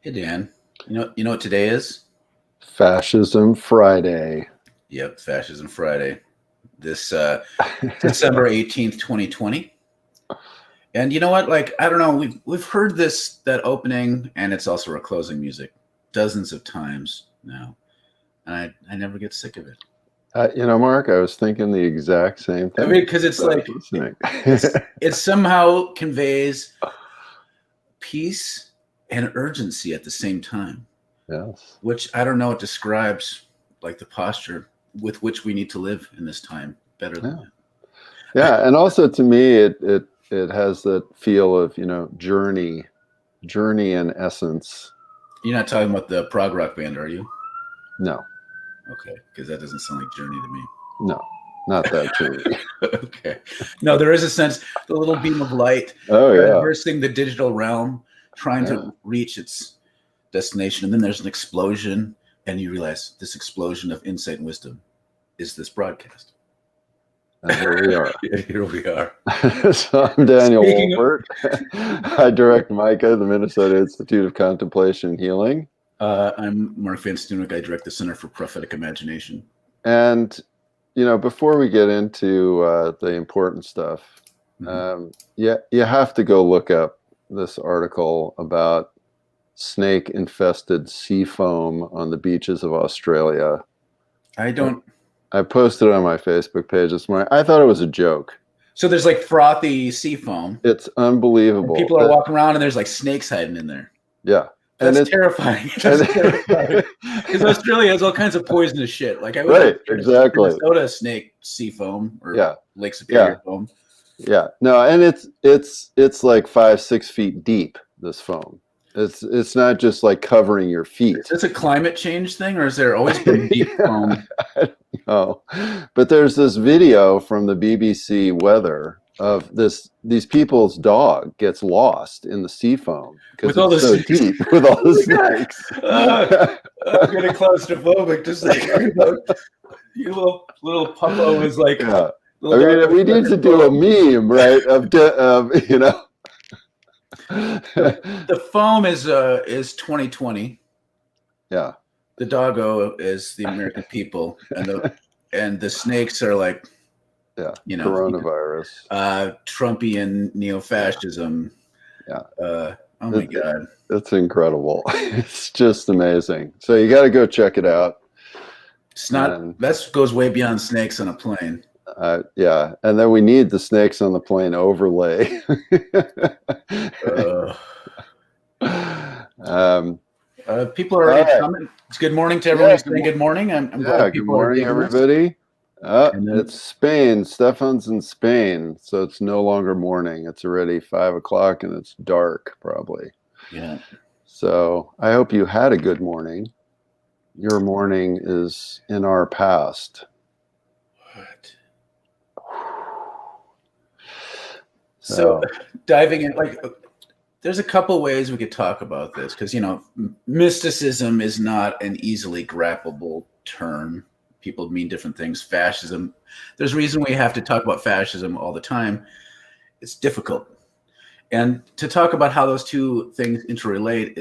Hey Dan, you know what today is? Fascism Friday. Yep, Fascism Friday. This December 18th, 2020. And you know what? Like, I don't know, we've heard that opening and it's also our closing music dozens of times now. And I never get sick of it. Mark, I was thinking the exact same I thing. mean, because it's like Listening. it somehow conveys peace and urgency at the same time. Yes. Which I don't know, it describes like the posture with which we need to live in this time better than that. Yeah, and also to me, it has that feel of journey in essence. You're not talking about the prog rock band, are you? No, Okay, because that doesn't sound like Journey to me. no, not that journey. Okay, no, there is a sense, the little beam of light, Oh yeah, traversing the digital realm, trying to reach its destination, and then there's an explosion, and you realize this explosion of insight and wisdom is this broadcast. and here we are. Here we are. So I'm Daniel Wolpert. I direct MICA, the Minnesota Institute of Contemplation and Healing. I'm Mark Van Steenwyk. I direct the Center for Prophetic Imagination. And, before we get into the important stuff, you have to go look up this article about snake-infested sea foam on the beaches of Australia. I posted it on my Facebook page this morning. I thought it was a joke. So there's like frothy sea foam. It's unbelievable. And people are walking around and there's like snakes hiding in there. Yeah. That's terrifying. That's terrifying. Because Australia has all kinds of poisonous shit. Like I was exactly. Minnesota snake sea foam or Lake Superior foam. Yeah. No, and it's like 5-6 feet deep, this foam. It's not just like covering your feet. Is this a climate change thing, or is there always been deep foam? I don't know. But there's this video from the BBC weather of these people's dog gets lost in the sea foam because it's so deep with all the snakes. I'm getting claustrophobic just thinking about you little puppo is like. Yeah. I mean, we need to do a meme, right? The foam is 2020. Yeah. The doggo is the American people, and the snakes are like, coronavirus, Trumpian neo-fascism. Yeah. Oh my God, it's incredible. It's just amazing. So you got to go check it out. It's not. That goes way beyond snakes on a plane. Yeah, and then we need the snakes on the plane overlay. People are already coming. It's good morning to everyone who's saying good morning. I'm glad good morning, everybody. It's Spain. Stefan's in Spain, so it's no longer morning. It's already 5 o'clock and it's dark, probably. Yeah. So I hope you had a good morning. Your morning is in our past. What? So diving in, like, there's a couple ways we could talk about this because, mysticism is not an easily grappleable term. People mean different things. Fascism, there's a reason we have to talk about fascism all the time. It's difficult. And to talk about how those two things interrelate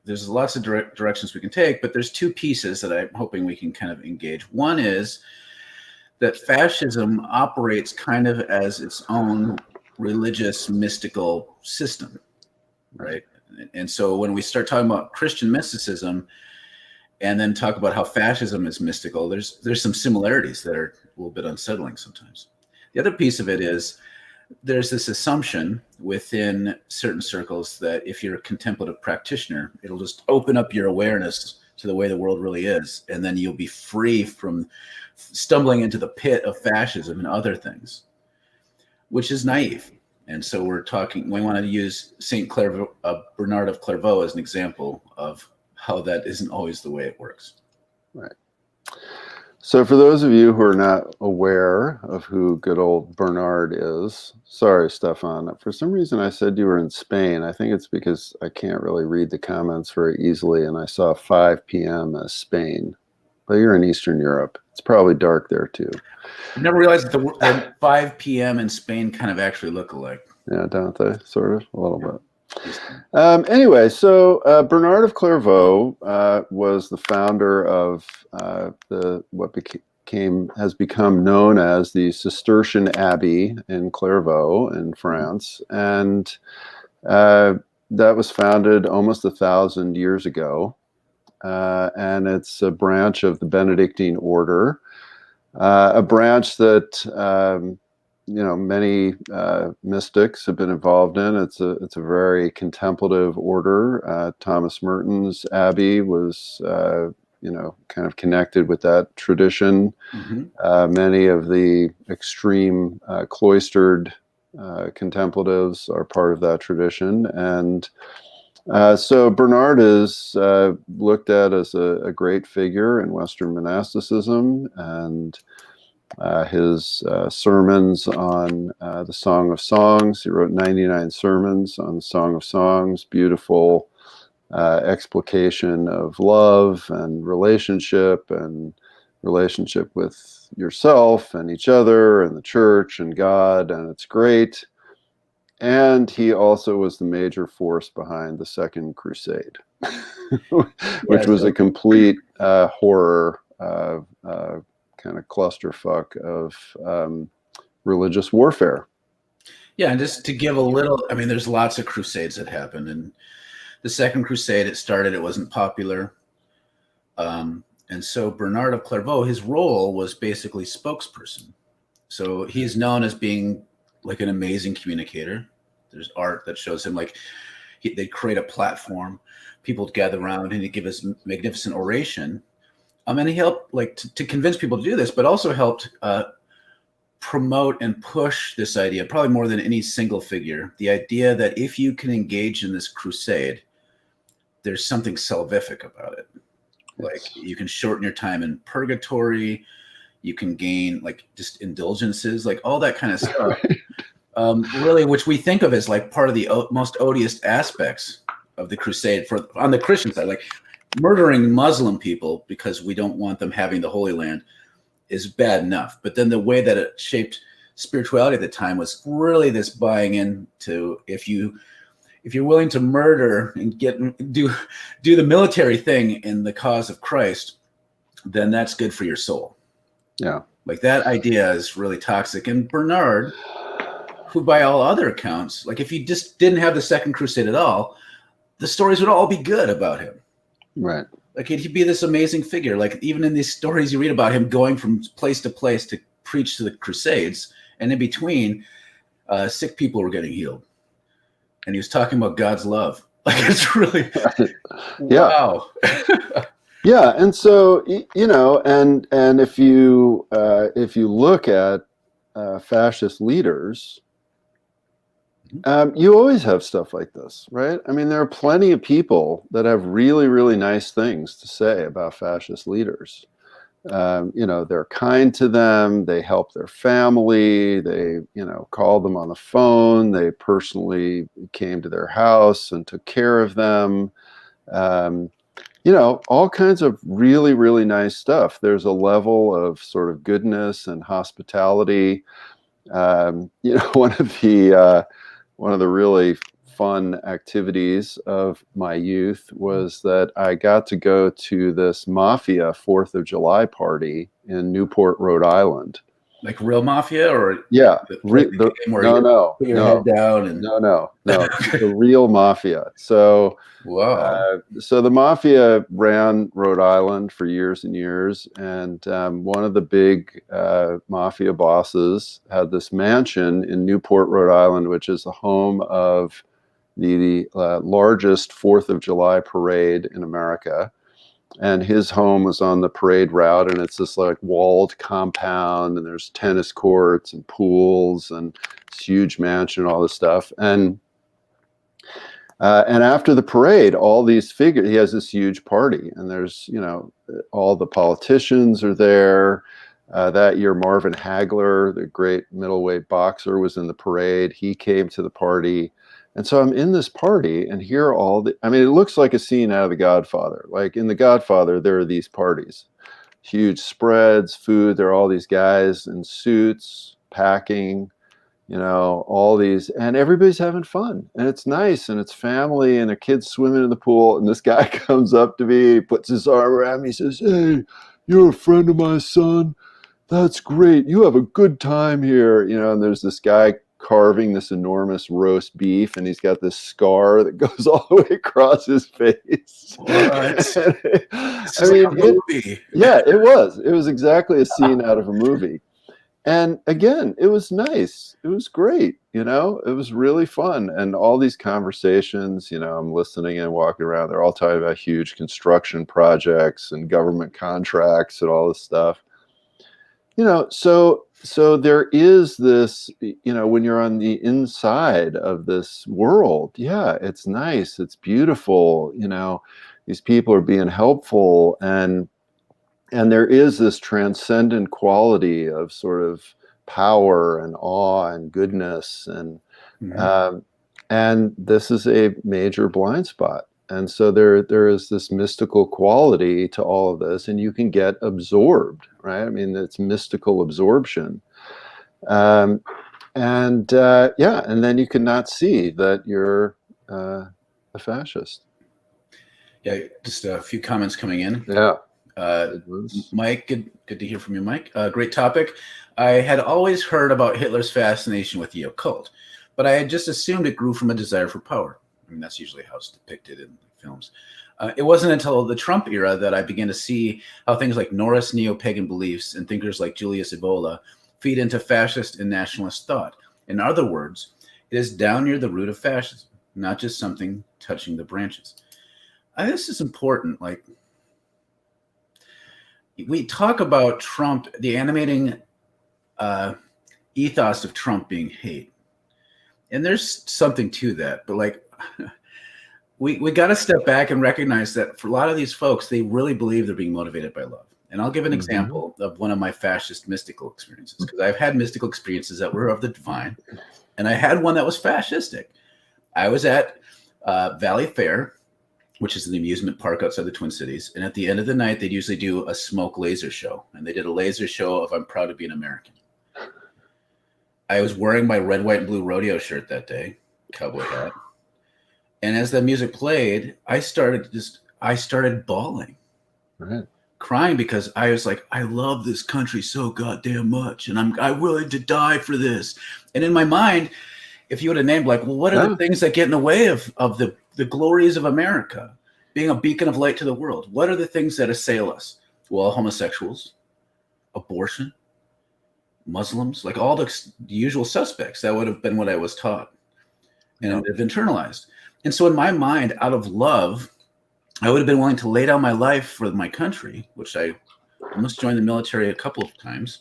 there's lots of directions we can take, but there's two pieces that I'm hoping we can kind of engage. One is that fascism operates kind of as its own religious mystical system, right? And so when we start talking about Christian mysticism and then talk about how fascism is mystical, there's some similarities that are a little bit unsettling sometimes. The other piece of it is there's this assumption within certain circles that if you're a contemplative practitioner, it'll just open up your awareness to the way the world really is, and then you'll be free from stumbling into the pit of fascism and other things, which is naive. And so we want to use Saint Bernard of Clairvaux as an example of how that isn't always the way it works. Right. So for those of you who are not aware of who good old Bernard is, sorry, Stefan, for some reason I said you were in Spain. I think it's because I can't really read the comments very easily, and I saw 5 p.m. as Spain. But you're in Eastern Europe. It's probably dark there too. I never realized that 5 p.m. in Spain kind of actually look alike. Yeah, don't they? Sort of, a little bit. Anyway, so Bernard of Clairvaux was the founder of what has become known as the Cistercian Abbey in Clairvaux in France, and that was founded almost 1,000 years ago, and it's a branch of the Benedictine order, a branch that many mystics have been involved in. It's a very contemplative order. Thomas Merton's abbey was kind of connected with that tradition. Many of the extreme cloistered contemplatives are part of that tradition, and so Bernard is looked at as a great figure in Western monasticism, and his sermons on the Song of Songs. He wrote 99 sermons on the Song of Songs, beautiful explication of love and relationship with yourself and each other and the church and God, and it's great. And he also was the major force behind the Second Crusade, which was a complete horror, kind of clusterfuck of religious warfare. Yeah, and just to give a little, I mean, there's lots of crusades that happened. And the Second Crusade, it wasn't popular. And so Bernard of Clairvaux, his role was basically spokesperson. So he's known as being like an amazing communicator. There's art that shows him they create a platform, people gather around, and he gives a magnificent oration. And he helped to convince people to do this, but also helped promote and push this idea, probably more than any single figure, the idea that if you can engage in this crusade, there's something salvific about it. Like you can shorten your time in purgatory, you can gain just indulgences, all that kind of stuff. Really, which we think of as part of the most odious aspects of the crusade on the Christian side, murdering Muslim people because we don't want them having the Holy Land is bad enough. But then the way that it shaped spirituality at the time was really this buying into if you're willing to murder and do the military thing in the cause of Christ, then that's good for your soul. Yeah. That idea is really toxic. And Bernard, who by all other accounts, if you just didn't have the Second Crusade at all, the stories would all be good about him. Right. He'd be this amazing figure. Even in these stories you read about him going from place to place to preach to the Crusades, and in between, sick people were getting healed. And he was talking about God's love. It's really, wow. Yeah. And so, and if you look at fascist leaders, you always have stuff like this, right? I mean, there are plenty of people that have really, really nice things to say about fascist leaders. They're kind to them. They help their family. They, called them on the phone. They personally came to their house and took care of them. All kinds of really, really nice stuff. There's a level of sort of goodness and hospitality. One of the really fun activities of my youth was that I got to go to this mafia 4th of July party in Newport, Rhode Island. Real mafia, or yeah, no, put your head down and no, the real mafia. So wow. So the mafia ran Rhode Island for years and years, and one of the big mafia bosses had this mansion in Newport, Rhode Island, which is the home of the largest 4th of July parade in America. And his home was on the parade route, and it's this walled compound, and there's tennis courts and pools and this huge mansion and all this stuff. And after the parade, all these figures, he has this huge party, and there's, all the politicians are there. That year, Marvin Hagler, the great middleweight boxer, was in the parade. He came to the party. And so I'm in this party, and here are it looks like a scene out of The Godfather. In The Godfather, there are these parties, huge spreads, food. There are all these guys in suits, packing, you know, all these, and everybody's having fun, and it's nice, and it's family, and their kids swimming in the pool, and this guy comes up to me, he puts his arm around me, he says, "Hey, you're a friend of my son. That's great. You have a good time here." You know, and there's this guy carving this enormous roast beef, and he's got this scar that goes all the way across his face. What? This I is like mean, a movie. yeah, it was. It was exactly a scene out of a movie. And again, it was nice. It was great. You know, it was really fun. And all these conversations, you know, I'm listening and walking around. They're all talking about huge construction projects and government contracts and all this stuff. You know, so there is this, you know, when you're on the inside of this world, yeah, it's nice, it's beautiful, you know, these people are being helpful, and there is this transcendent quality of sort of power and awe and goodness, and this is a major blind spot. And so there is this mystical quality to all of this, and you can get absorbed, right? I mean, it's mystical absorption. Um, and yeah, and then you cannot see that you're a fascist. Yeah, just a few comments coming in. Yeah. Mike, good to hear from you, Mike. Great topic. I had always heard about Hitler's fascination with the occult, but I had just assumed it grew from a desire for power. I mean, that's usually how it's depicted in films. It wasn't until the Trump era that I began to see how things like Norris neo-pagan beliefs and thinkers like Julius Evola feed into fascist and nationalist thought. In other words, it is down near the root of fascism, not just something touching the branches. This is important. Like, we talk about Trump, the animating ethos of Trump being hate. And there's something to that. But like, we got to step back and recognize that for a lot of these folks, they really believe they're being motivated by love. And I'll give an example of one of my fascist mystical experiences, because I've had mystical experiences that were of the divine. And I had one that was fascistic. I was at Valley Fair, which is the amusement park outside the Twin Cities. And at the end of the night, they'd usually do a smoke laser show. And they did a laser show of "I'm proud to be an American." I was wearing my red, white, and blue rodeo shirt that day, cowboy hat. And as the music played, I started bawling, Right. crying, because I was like, I love this country so goddamn much. And I'm willing to die for this. And in my mind, if you would have named, like, well, what are the things that get in the way of the glories of America, being a beacon of light to the world? What are the things that assail us? Well, homosexuals, abortion, Muslims, like all the usual suspects. That would have been what I was taught and have internalized. And so in my mind, out of love, I would have been willing to lay down my life for my country, which I almost joined the military a couple of times.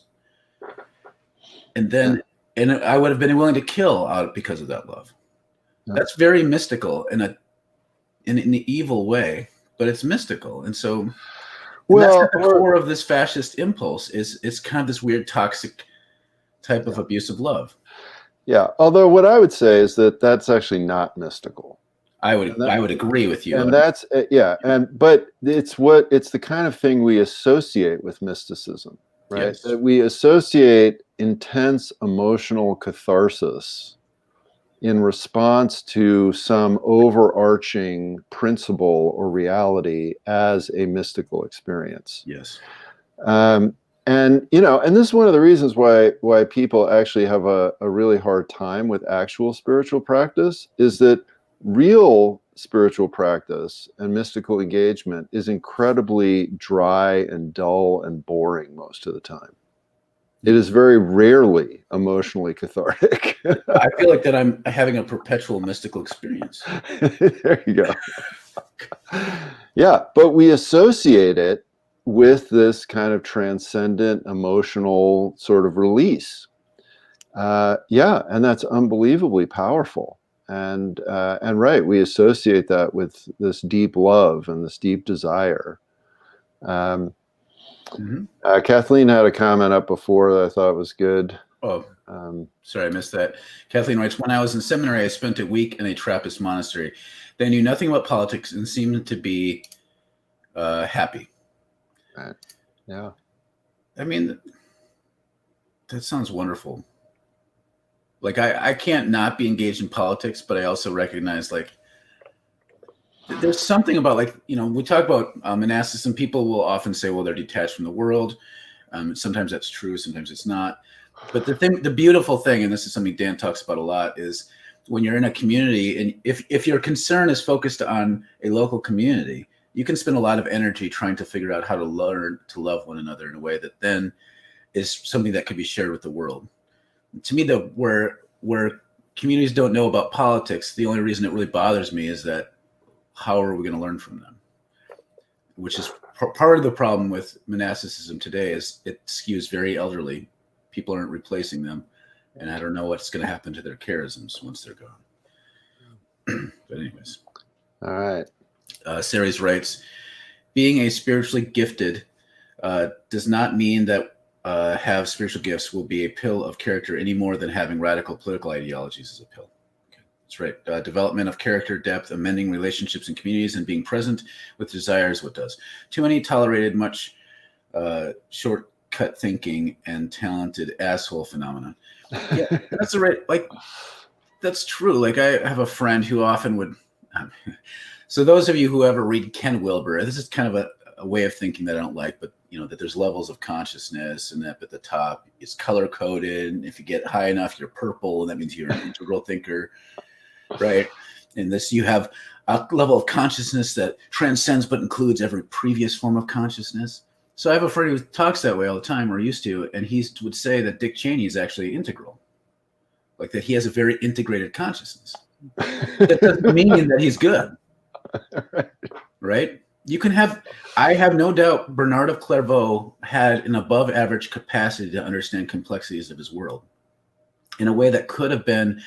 And then and I would have been willing to kill out because of that love. Yeah. That's very mystical in an evil way, but it's mystical. And so that's at the core of this fascist impulse. It's kind of this weird toxic type of abusive love. Yeah. Although what I would say is that that's actually not mystical. I would agree with you. And that's but it's the kind of thing we associate with mysticism, right? Yes. That we associate intense emotional catharsis in response to some overarching principle or reality as a mystical experience. Yes. And you know, and this is one of the reasons why people actually have a really hard time with actual spiritual practice, is that real spiritual practice and mystical engagement is incredibly dry and dull and boring most of the time. It is very rarely emotionally cathartic. I feel like that I'm having a perpetual mystical experience. There you go. Yeah, but we associate it with this kind of transcendent emotional sort of release. Yeah, and that's unbelievably powerful. And right, we associate that with this deep love and this deep desire. Kathleen had a comment up before that I thought was good. Oh, sorry, I missed that. Kathleen writes, when I was in seminary, I spent a week in a Trappist monastery. They knew nothing about politics and seemed to be happy. Right. Yeah. I mean, that sounds wonderful. Like I can't not be engaged in politics, but I also recognize like there's something about like, we talk about monasticism. People will often say, well, they're detached from the world. Sometimes that's true, sometimes it's not. But the beautiful thing, and this is something Dan talks about a lot, is when you're in a community, and if your concern is focused on a local community, you can spend a lot of energy trying to figure out how to learn to love one another in a way that then is something that can be shared with the world. To me, where communities don't know about politics, the only reason it really bothers me is that how are we going to learn from them? Which is part of the problem with monasticism today, is it skews very elderly. People aren't replacing them, and I don't know what's going to happen to their charisms once they're gone. But anyways. All right. Ceres writes, being a spiritually gifted does not mean that have spiritual gifts will be a pill of character any more than having radical political ideologies is a pill. Okay. That's right. Development of character, depth, amending relationships in communities, and being present with desire is what does. Too many tolerated much shortcut thinking and talented asshole phenomenon. Yeah, that's right. Like, that's true. Like, I have a friend who often would. So those of you who ever read Ken Wilber, this is kind of a way of thinking that I don't like, but that there's levels of consciousness, and that at the top is color coded. And if you get high enough, you're purple, and that means you're an integral thinker, right? And this, you have a level of consciousness that transcends but includes every previous form of consciousness. So I have a friend who talks that way all the time, or used to, and he would say that Dick Cheney is actually integral, like that he has a very integrated consciousness. That doesn't mean that he's good, right? You can have, I have no doubt Bernard of Clairvaux had an above average capacity to understand complexities of his world in a way that could have been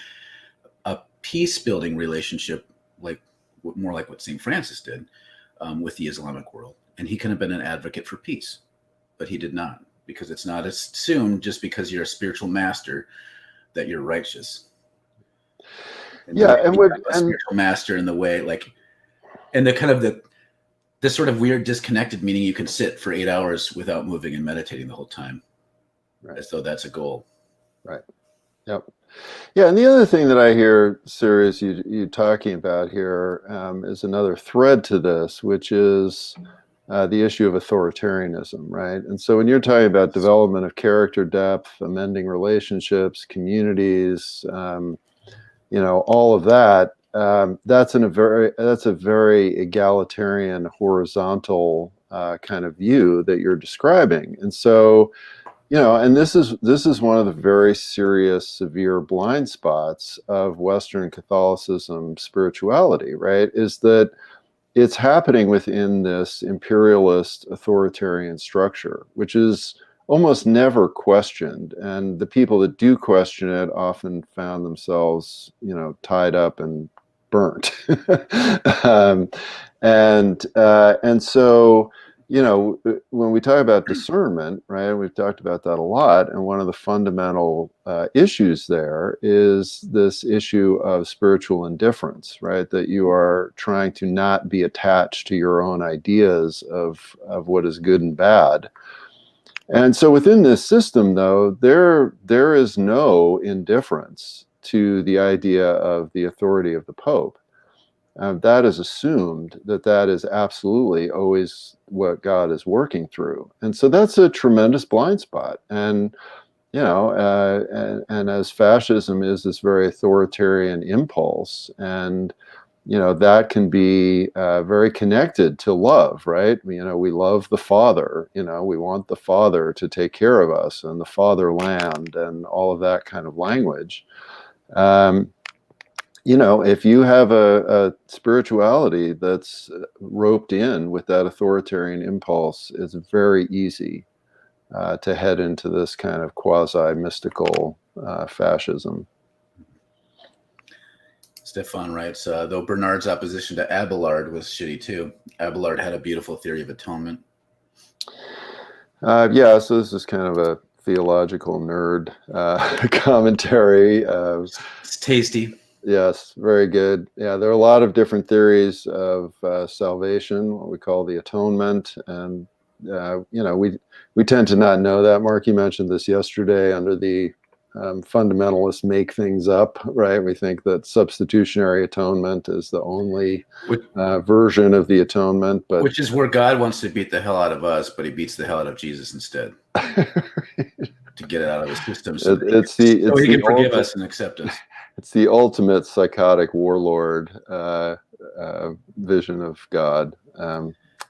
a peace building relationship, like more like what St. Francis did with the Islamic world. And he could have been an advocate for peace, but he did not, because it's not assumed just because you're a spiritual master that you're righteous. And a spiritual master in the way, like, and the kind of this sort of weird disconnected, meaning you can sit for 8 hours without moving and meditating the whole time, right? As though that's a goal. Right. Yep. Yeah, and the other thing that I hear, Ceres, you talking about here is another thread to this, which is the issue of authoritarianism, right? And so when you're talking about development of character, depth, amending relationships, communities, all of that, that's a very egalitarian, horizontal kind of view that you're describing. And so, and this is one of the very serious, severe blind spots of Western Catholicism spirituality, right? Is that it's happening within this imperialist authoritarian structure, which is almost never questioned. And the people that do question it often found themselves, tied up and burnt. And so, when we talk about discernment, right, we've talked about that a lot. And one of the fundamental issues there is this issue of spiritual indifference, right? That you are trying to not be attached to your own ideas of what is good and bad. And so within this system, though, there is no indifference to the idea of the authority of the Pope. That is assumed that is absolutely always what God is working through. And so that's a tremendous blind spot. And, and as fascism is this very authoritarian impulse, and that can be very connected to love, right? We love the Father. We want the Father to take care of us, and the fatherland, and all of that kind of language. If you have a spirituality that's roped in with that authoritarian impulse, it's very easy to head into this kind of quasi-mystical fascism. Stefan writes, though Bernard's opposition to Abelard was shitty too, Abelard had a beautiful theory of atonement. Yeah, so this is kind of a theological nerd commentary. It's tasty. Yes, very good. Yeah, there are a lot of different theories of salvation, what we call the atonement, and we tend to not know that. Mark, you mentioned this yesterday under the fundamentalists make things up, right? We think that substitutionary atonement is the only version of the atonement, but which is where God wants to beat the hell out of us, but he beats the hell out of Jesus instead to get it out of the system, so he can forgive us and accept us. It's the ultimate psychotic warlord vision of God.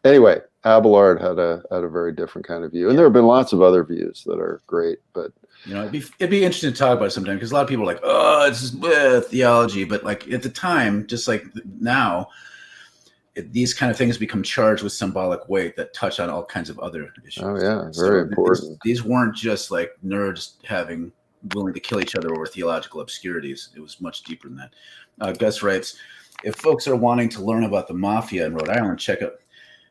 Anyway, Abelard had a very different kind of view, and there have been lots of other views that are great. But it'd be interesting to talk about it sometime, because a lot of people are like, "Oh, it's just theology," but like at the time, just like now, these kind of things become charged with symbolic weight that touch on all kinds of other issues. Oh yeah, very important. These weren't just like nerds willing to kill each other over theological obscurities. It was much deeper than that. Gus writes, if folks are wanting to learn about the mafia in Rhode Island, check out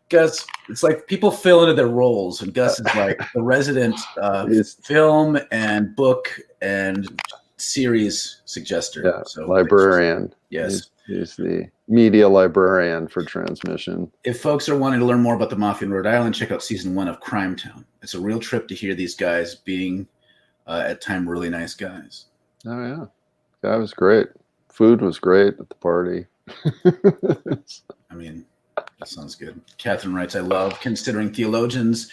Gus. It's like people fill into their roles, and Gus is like the resident film and book and series suggester. Yeah, so librarian. Yes. He's the media librarian for transmission. If folks are wanting to learn more about the mafia in Rhode Island, check out season 1 of Crime Town. It's a real trip to hear these guys being at time really nice guys. Oh yeah, that was great. Food was great at the party. I mean, that sounds good. Catherine writes, I love considering theologians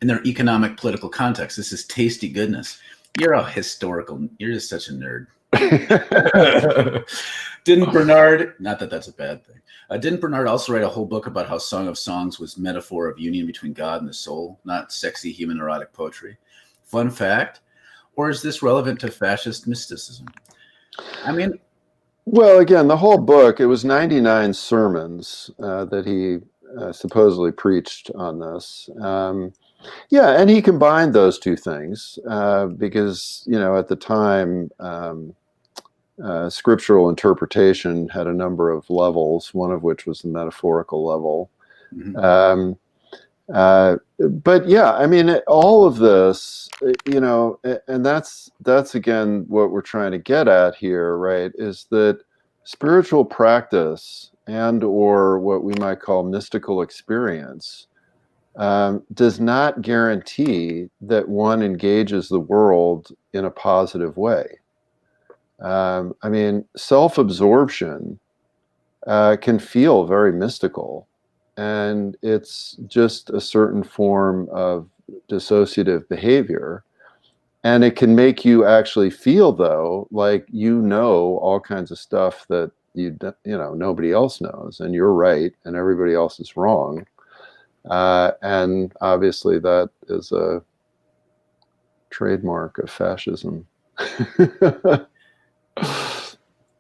in their economic political context. This is tasty goodness. You're just such a nerd. Didn't Bernard, not that that's a bad thing, didn't Bernard also write a whole book about how Song of Songs was metaphor of union between God and the soul, not sexy human erotic poetry? Fun fact. Or is this relevant to fascist mysticism? I mean, well, again, the whole book, it was 99 sermons that he supposedly preached on this. Yeah, and he combined those two things because, at the time, scriptural interpretation had a number of levels, one of which was the metaphorical level. Mm-hmm. But yeah, I mean, all of this, and that's again what we're trying to get at here, right? Is that spiritual practice and or what we might call mystical experience does not guarantee that one engages the world in a positive way. I mean, self-absorption can feel very mystical. And it's just a certain form of dissociative behavior. And it can make you actually feel, though, like all kinds of stuff that nobody else knows, and you're right, and everybody else is wrong. And obviously that is a trademark of fascism.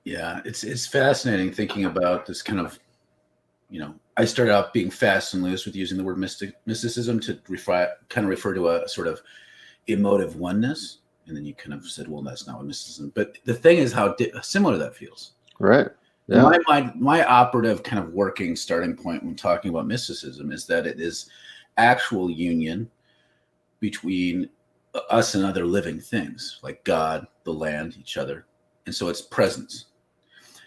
Yeah, it's fascinating thinking about this kind of, I started out being fast and loose with using the word mysticism to refer to a sort of emotive oneness. And then you kind of said, well, that's not what mysticism. But the thing is how similar that feels. Right. Yeah. My operative kind of working starting point when talking about mysticism is that it is actual union between us and other living things like God, the land, each other. And so it's presence.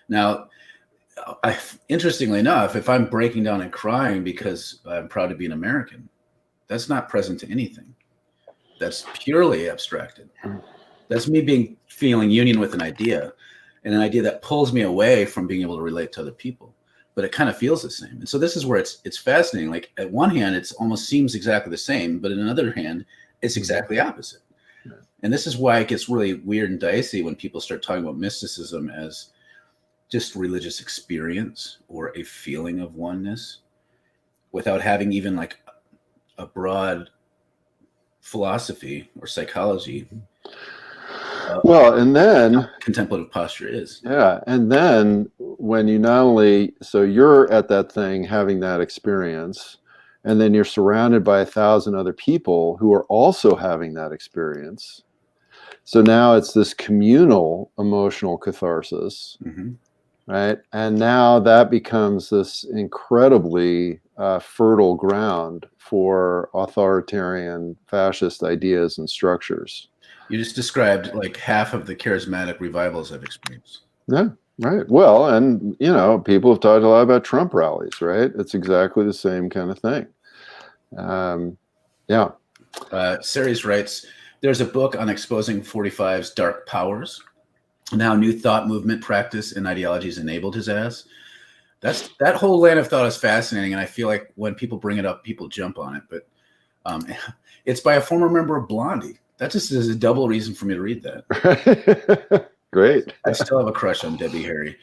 Now, interestingly enough, if I'm breaking down and crying because I'm proud to be an American, that's not present to anything. That's purely abstracted. That's me feeling union with an idea, and an idea that pulls me away from being able to relate to other people. But it kind of feels the same. And so this is where it's fascinating. Like at one hand, it almost seems exactly the same, but in another hand, it's exactly opposite. And this is why it gets really weird and dicey when people start talking about mysticism as just religious experience or a feeling of oneness without having even like a broad philosophy or psychology. Well, and then contemplative posture is. Yeah. And then when you not only, so you're at that thing having that experience, and then you're surrounded by 1,000 other people who are also having that experience. So now it's this communal emotional catharsis. Mm-hmm. Right. And now that becomes this incredibly fertile ground for authoritarian fascist ideas and structures. You just described like half of the charismatic revivals I've experienced. Yeah, right. Well, and, people have talked a lot about Trump rallies, right? It's exactly the same kind of thing. Yeah. Ceres writes, There's a book on exposing 45's dark powers and how new thought, movement, practice, and ideologies enabled his ass. That whole line of thought is fascinating, and I feel like when people bring it up, people jump on it. But it's by a former member of Blondie. That just is a double reason for me to read that. Great. I still have a crush on Debbie Harry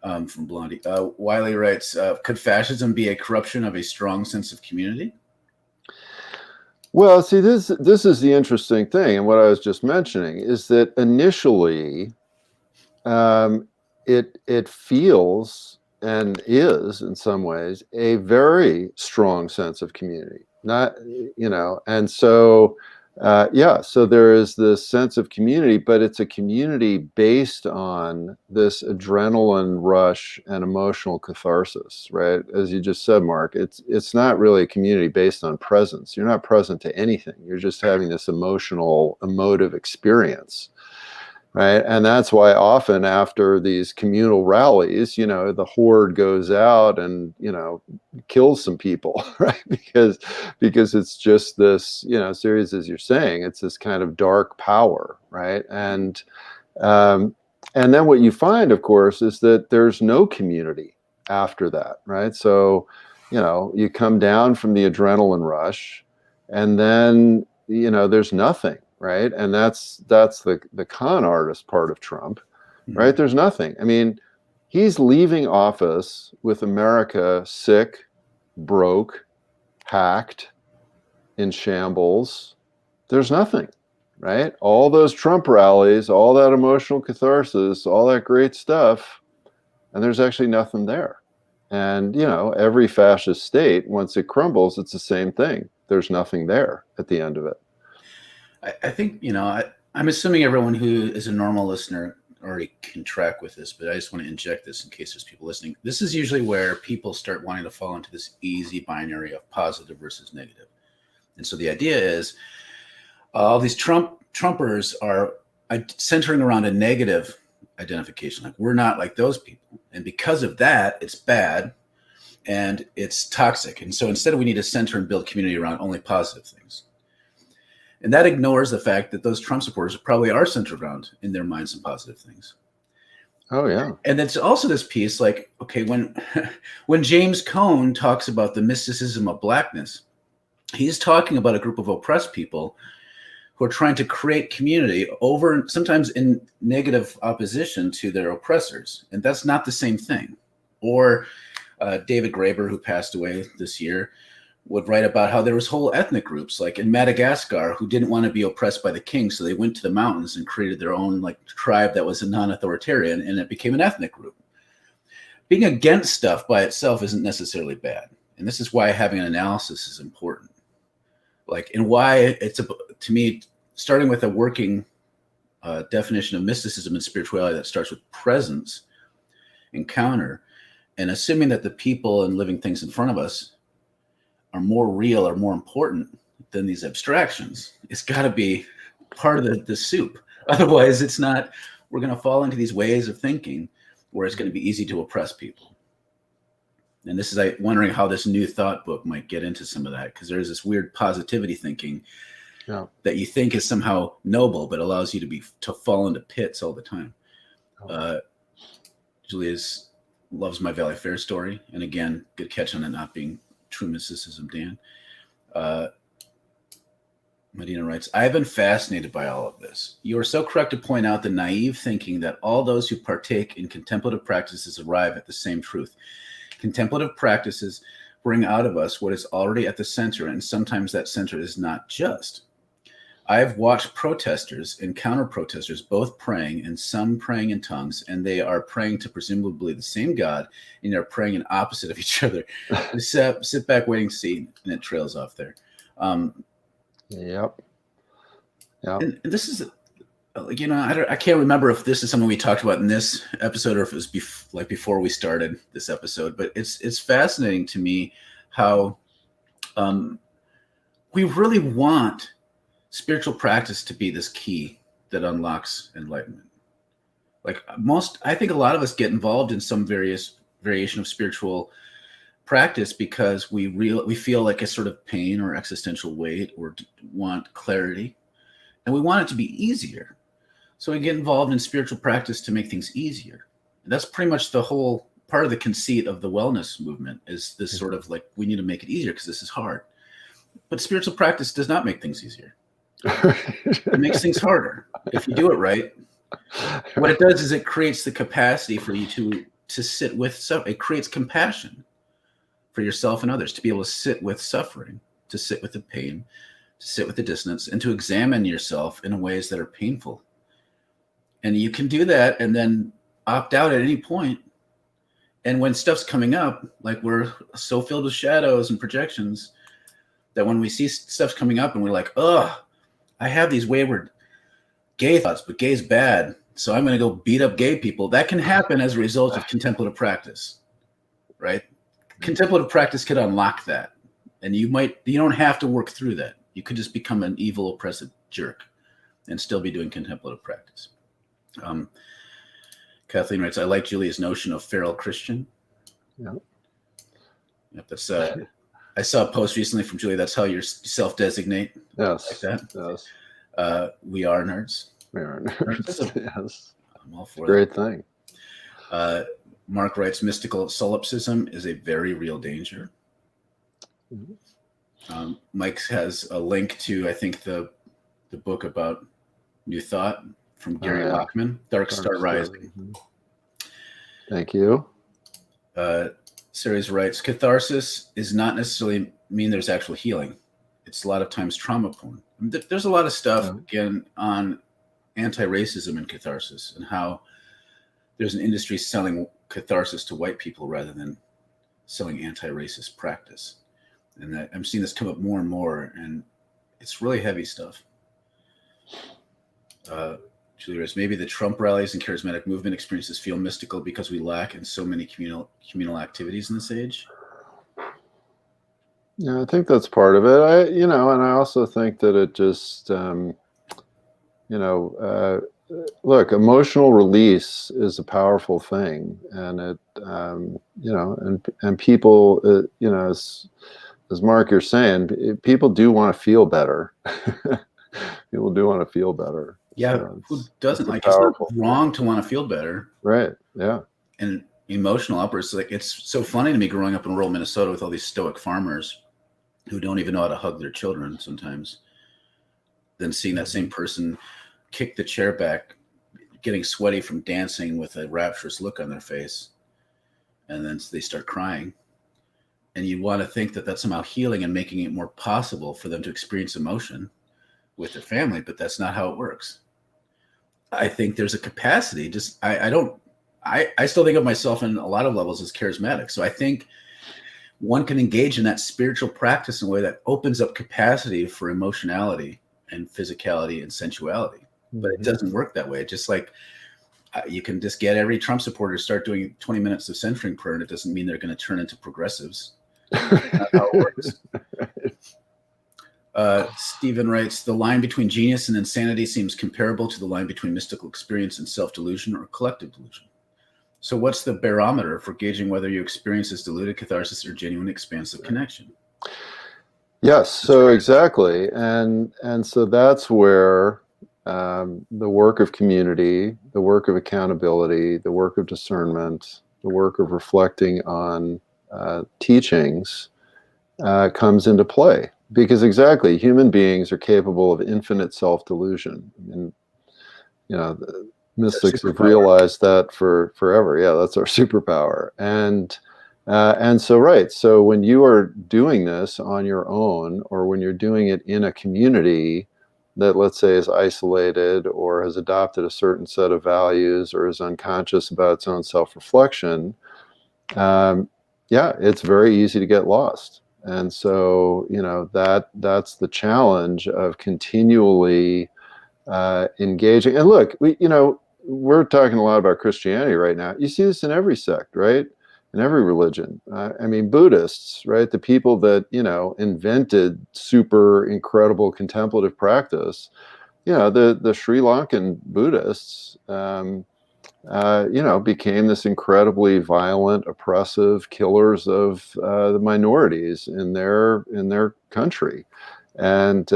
from Blondie. Wiley writes, could fascism be a corruption of a strong sense of community? Well, see, this is the interesting thing, and what I was just mentioning is that initially, it feels and is in some ways a very strong sense of community. Not, and so so there is this sense of community, but it's a community based on this adrenaline rush and emotional catharsis, right? As you just said, Mark, it's not really a community based on presence. You're not present to anything. You're just having this emotive experience, right? And that's why often after these communal rallies, the horde goes out and, kills some people, right? Because it's just this, series, as you're saying, it's this kind of dark power, right? And then what you find, of course, is that there's no community after that, right? So, you come down from the adrenaline rush and then, there's nothing. Right. And that's the con artist part of Trump, right? There's nothing. I mean, he's leaving office with America sick, broke, hacked, in shambles. There's nothing, right? All those Trump rallies, all that emotional catharsis, all that great stuff, and there's actually nothing there. And, every fascist state, once it crumbles, it's the same thing. There's nothing there at the end of it. I think, I'm assuming everyone who is a normal listener already can track with this, but I just want to inject this in case there's people listening. This is usually where people start wanting to fall into this easy binary of positive versus negative. And so the idea is all these Trumpers are centering around a negative identification. Like, we're not like those people. And because of that, it's bad and it's toxic. And so instead we need to center and build community around only positive things. And that ignores the fact that those Trump supporters probably are centered around, in their minds, some positive things. Oh, yeah. And it's also this piece, like, okay, when James Cone talks about the mysticism of blackness, he's talking about a group of oppressed people who are trying to create community over, sometimes in negative opposition to their oppressors. And that's not the same thing. Or David Graeber, who passed away this year, would write about how there was whole ethnic groups, like in Madagascar, who didn't want to be oppressed by the king, so they went to the mountains and created their own tribe that was a non-authoritarian, and it became an ethnic group. Being against stuff by itself isn't necessarily bad, and this is why having an analysis is important. And why it's, to me, starting with a working definition of mysticism and spirituality that starts with presence, encounter, and assuming that the people and living things in front of us are more real or more important than these abstractions. It's got to be part of the soup. Otherwise, it's not. We're going to fall into these ways of thinking where it's going to be easy to oppress people. And this is wondering how this new thought book might get into some of that, because there's this weird positivity thinking that you think is somehow noble, but allows you to fall into pits all the time. Julia's loves my Valley Fair story, and again, good catch on it not being true mysticism, Dan. Medina writes, I have been fascinated by all of this. You are so correct to point out the naive thinking that all those who partake in contemplative practices arrive at the same truth. Contemplative practices bring out of us what is already at the center, and sometimes that center is not just. I have watched protesters and counter-protesters both praying, and some praying in tongues, and they are praying to presumably the same God, and they're praying in opposite of each other. Sit back waiting to see, and it trails off there. Yep. And this is, I can't remember if this is something we talked about in this episode or if it was before we started this episode, but it's fascinating to me how we really want spiritual practice to be this key that unlocks enlightenment. I think a lot of us get involved in some variation of spiritual practice because we feel like a sort of pain or existential weight or want clarity. and we want it to be easier. So we get involved in spiritual practice to make things easier. And that's pretty much the whole part of the conceit of the wellness movement, is this sort of like, we need to make it easier because this is hard. But spiritual practice does not make things easier. It makes things harder if you do it right. What it does is it creates the capacity for you to sit with it creates compassion for yourself and others, to be able to sit with suffering, to sit with the pain, to sit with the dissonance, and to examine yourself in ways that are painful. And you can do that and then opt out at any point. And when stuff's coming up, like we're so filled with shadows and projections that when we see stuff's coming up and we're like, oh, I have these wayward gay thoughts, but gay's bad, so I'm going to go beat up gay people. That can happen as a result of contemplative practice, right? Contemplative practice could unlock that. And you don't have to work through that. You could just become an evil, oppressive jerk and still be doing contemplative practice. Kathleen writes, I like Julia's notion of feral Christian. Yeah. Yep, that's I saw a post recently from Julia. That's how you self-designate. Yes. Like that. Yes. We are nerds. We are nerds. Yes. I'm all for Great that. Thing. Mark writes, mystical solipsism is a very real danger. Mm-hmm. Mike has a link to, I think, the book about New Thought from Gary Lachman, Dark Star Rising. Mm-hmm. Thank you. Ceres writes, catharsis is not necessarily mean there's actual healing. It's a lot of times trauma porn. I mean, there's a lot of stuff, again, on anti-racism and catharsis, and how there's an industry selling catharsis to white people rather than selling anti-racist practice. And that I'm seeing this come up more and more, and it's really heavy stuff. Julie writes, maybe the Trump rallies and charismatic movement experiences feel mystical because we lack in so many communal activities in this age. Yeah, I think that's part of it. And I also think that it just, look, emotional release is a powerful thing, and it, and people, as Mark, you're saying, people do want to feel better. People do want to feel better. Yeah, so who doesn't? Like, it's not wrong to want to feel better. Right, yeah. And emotional outbursts, like, it's so funny to me growing up in rural Minnesota with all these stoic farmers who don't even know how to hug their children sometimes, then seeing that same person kick the chair back, getting sweaty from dancing with a rapturous look on their face, and then they start crying. And you want to think that that's somehow healing and making it more possible for them to experience emotion with their family, but that's not how it works. I think there's a capacity. I still think of myself in a lot of levels as charismatic. So I think one can engage in that spiritual practice in a way that opens up capacity for emotionality and physicality and sensuality. But it doesn't work that way. Just like you can just get every Trump supporter to start doing 20 minutes of centering prayer, and it doesn't mean they're going to turn into progressives. That's not how it works. Stephen writes, the line between genius and insanity seems comparable to the line between mystical experience and self-delusion or collective delusion. So what's the barometer for gauging whether your experience is diluted catharsis or genuine expansive connection? Yes, so exactly. And so that's where the work of community, the work of accountability, the work of discernment, the work of reflecting on teachings comes into play. Because exactly, human beings are capable of infinite self-delusion. And, the mystics have realized that for forever. Yeah, that's our superpower. And so, right. So when you are doing this on your own, or when you're doing it in a community that, let's say, is isolated or has adopted a certain set of values or is unconscious about its own self-reflection, it's very easy to get lost. And so, that's the challenge of continually engaging. And look, we're talking a lot about Christianity right now. You see this in every sect, right? In every religion. Buddhists, right? The people that, invented super incredible contemplative practice, the Sri Lankan Buddhists, became this incredibly violent, oppressive killers of the minorities in their country. And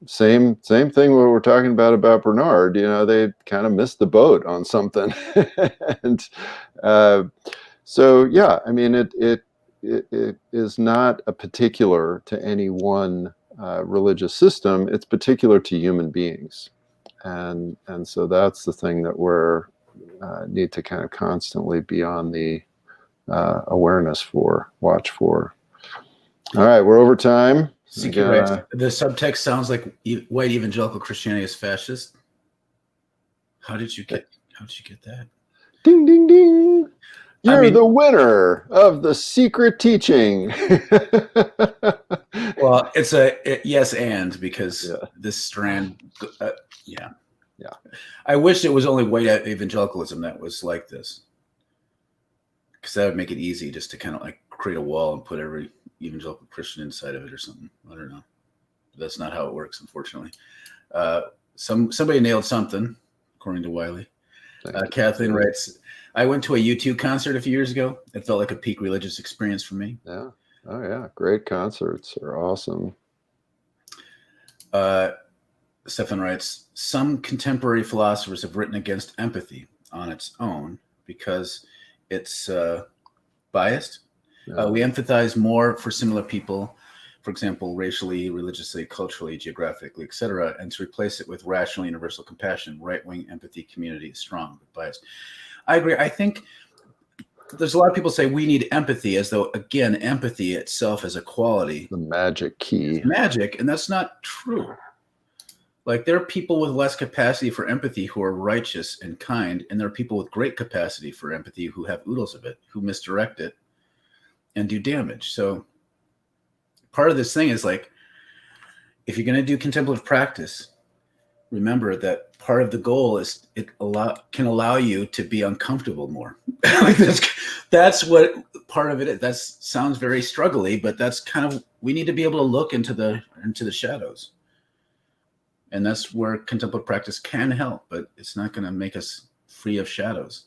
same thing what we're talking about Bernard. They kind of missed the boat on something. And so yeah, I mean it is not a particular to any one religious system. It's particular to human beings, and so that's the thing that we're need to kind of constantly be on the awareness for, watch for. All right, we're over time. CQ writes, the subtext sounds like white evangelical Christianity is fascist. How did you get that? Ding ding ding! You're the winner of the secret teaching. Well, it's yes and, because this strand, yeah. I wish it was only white evangelicalism that was like this, because that would make it easy just to kind of like create a wall and put every evangelical Christian inside of it or something. I don't know. That's not how it works, unfortunately. Somebody nailed something, according to Wiley. Kathleen writes, I went to a U2 concert a few years ago. It felt like a peak religious experience for me. Yeah. Oh, yeah. Great concerts are awesome. Stefan writes, some contemporary philosophers have written against empathy on its own because it's biased. Yeah. We empathize more for similar people, for example, racially, religiously, culturally, geographically, etc., and to replace it with rational, universal compassion. Right-wing empathy community is strong but biased. I agree. I think there's a lot of people say we need empathy, as though, again, empathy itself is a quality. The magic key. It's magic, and that's not true. Like, there are people with less capacity for empathy who are righteous and kind, and there are people with great capacity for empathy who have oodles of it, who misdirect it and do damage. So part of this thing is like, if you're going to do contemplative practice, remember that part of the goal is it can allow you to be uncomfortable more. Like that's what part of it is. That sounds very struggly, but that's kind of, we need to be able to look into the shadows. And that's where contemplative practice can help, but it's not going to make us free of shadows.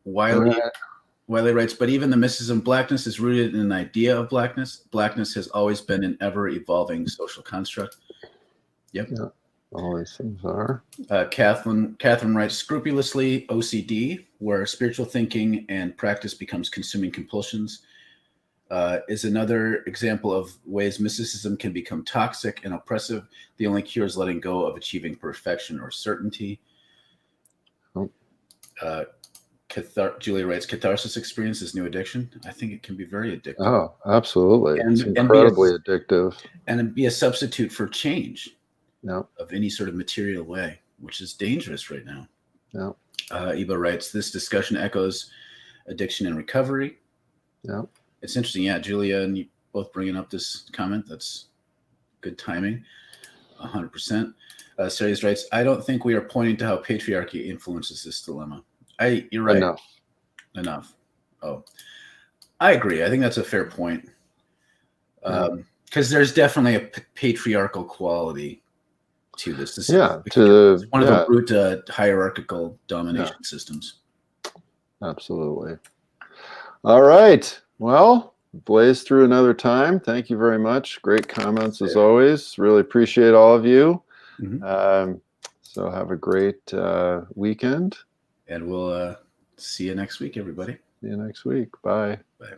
Wiley writes, but even the mysticism of blackness is rooted in an idea of blackness. Blackness has always been an ever-evolving social construct. Yep. Yeah, all these things are. Catherine writes, scrupulously OCD, where spiritual thinking and practice becomes consuming compulsions, is another example of ways mysticism can become toxic and oppressive. The only cure is letting go of achieving perfection or certainty. Julia writes, catharsis experience is new addiction. I think it can be very addictive. Oh, absolutely. It's incredibly addictive. And be a substitute for change of any sort of material way, which is dangerous right now. Yeah. Eva writes, this discussion echoes addiction and recovery. Yeah. It's interesting. Yeah, Julia and you both bringing up this comment. That's good timing. 100%. Sirius writes, I don't think we are pointing to how patriarchy influences this dilemma. You're right. Enough. Oh, I agree. I think that's a fair point. Because there's definitely a patriarchal quality to this. It's one of the root hierarchical domination systems. Absolutely. All right. Well, blazed through another time. Thank you very much. Great comments as always. Really appreciate all of you. Mm-hmm. So have a great weekend. And we'll see you next week, everybody. See you next week. Bye. Bye.